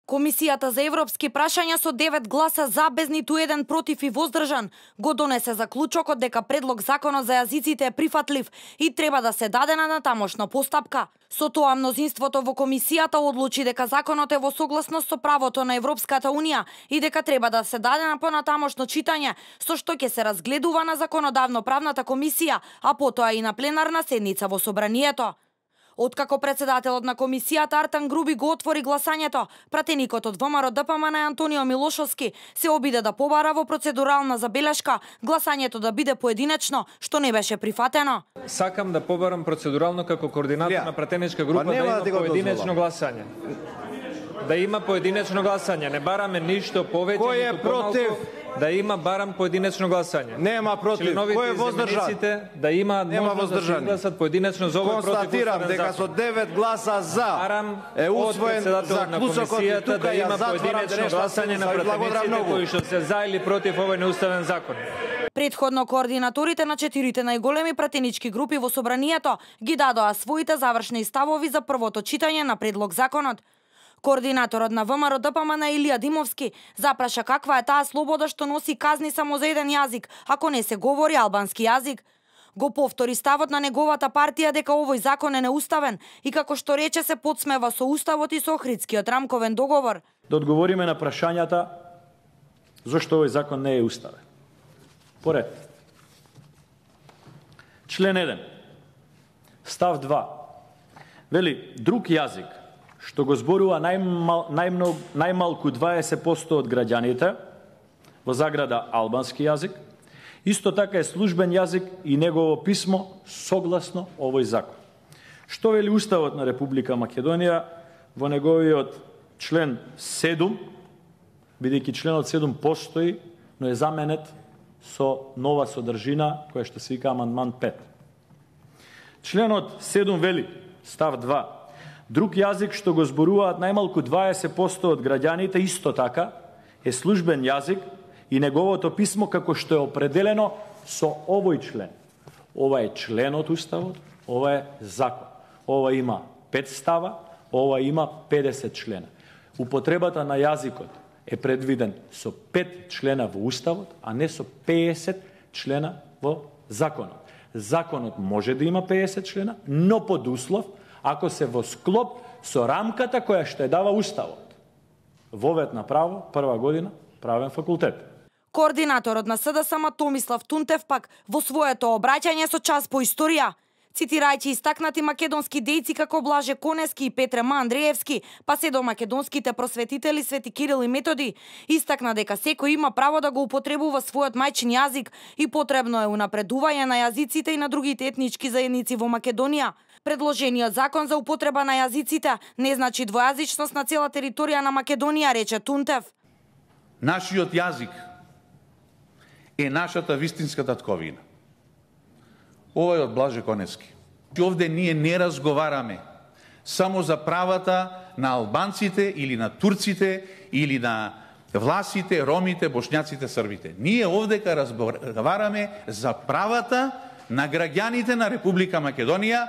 Комисијата за европски прашања со 9 гласа за, без ниту еден против и воздржан, го донесе заклучокот дека предлог законот за јазиците е прифатлив и треба да се даде на тамошна постапка. Со тоа мнозинството во комисијата одлучи дека законот е во согласност со правото на Европската унија и дека треба да се даде на понатамошно читање, со што ќе се разгледува на законодавно-правната комисија, а потоа и на пленарна седница во собранието. Откако председателот на комисијата Артан Груби го отвори гласањето, пратеникот од ВМРО ДПМН Антонио Милошовски се обиде да побара во процедурална забелешка гласањето да биде поединечно, што не беше прифатено. Сакам да побарам процедурално како координатор на пратеничка група да има поединечно гласање. Да има поединечно гласање, не бараме ништо повеќе. Кој е против? Да има барам поединечно гласање. Нема против. Кој е воздржан? Да има можност да се гласат поединечно за овој против. Констатирам дека со 9 гласа за е усвоен заклучокот и тука да има поединечно гласање на пратениците кои што се за или против овој неуставен закон. Предходно координаторите на 4 најголеми пратенички групи во собранието ги дадоа своите завршни ставови за првото читање на предлог законот. Координаторот на ВМРО ДПМН Илија Димовски запраша каква е таа слобода што носи казни само за еден јазик, ако не се говори албански јазик. Го повтори ставот на неговата партија дека овој закон е неуставен и како што рече се подсмева со уставот и со Охридскиот рамковен договор. Да одговориме на прашањата зошто овој закон не е уставен. Поред. Член 1. Став 2. Вели друг јазик што го зборува најмалку 20% од граѓаните, во заграда албански јазик, исто така е службен јазик и негово писмо согласно овој закон. Што вели Уставот на Република Македонија во неговиот член 7, бидејќи членот 7 постои, но е заменет со нова содржина која што се вика амандман 5. Членот 7 вели, став 2, друг јазик што го зборуваат најмалку 20% од граѓаните исто така е службен јазик и неговото писмо како што е определено со овој член. Ова е член од Уставот, ова е закон. Ова има 5 става, ова има 50 члена. Употребата на јазикот е предвиден со 5 члена во Уставот, а не со 50 члена во законот. Законот може да има 50 члена, но под услов ако се во склоп со рамката која што ја дава Уставот. Вовед на право, прва година, правен факултет. Координаторот на СДСМ Томислав Тунтев пак во своето обраќање со час по историја, цитирајќи истакнати македонски дејци како Блаже Конески и Петре М. Андреевски, па се до македонските просветители Свети Кирил и Методи, истакна дека секој има право да го употребува својот мајчин јазик и потребно е унапредување на јазиците и на другите етнички заедници во Македонија. Предложениот закон за употреба на јазиците не значи двојазичност на цела територија на Македонија, рече Тунтев. Нашиот јазик е нашата вистинска татковина. Ова е од Блаже Конески. Овде ние не разговараме само за правата на албанците или на турците или на власите, ромите, бошњаците, србите. Ние овдека разговараме за правата на граѓаните на Република Македонија,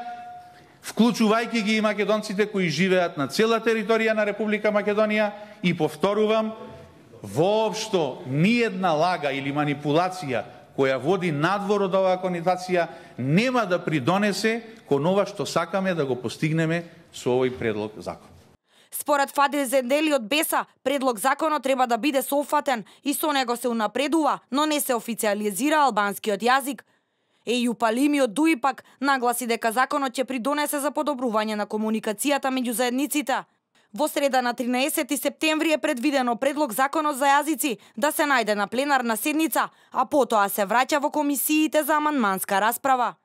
вклучувајќи ги и македонците кои живеат на цела територија на Република Македонија и повторувам, воопшто ниедна лага или манипулација која води надвор од оваа конотација нема да придонесе кон ова што сакаме да го постигнеме со овој предлог закон. Според Фадил Зендели од БЕСА, предлог законот треба да биде софатен и со него се унапредува, но не се официализира албанскиот јазик. Еју Палими од ДУИ пак нагласи дека законот ќе придонесе за подобрување на комуникацијата меѓу заедниците. Во среда на 13 септември е предвидено предлог законот за јазици да се најде на пленарна седница, а потоа се враќа во комисиите за амандманска расправа.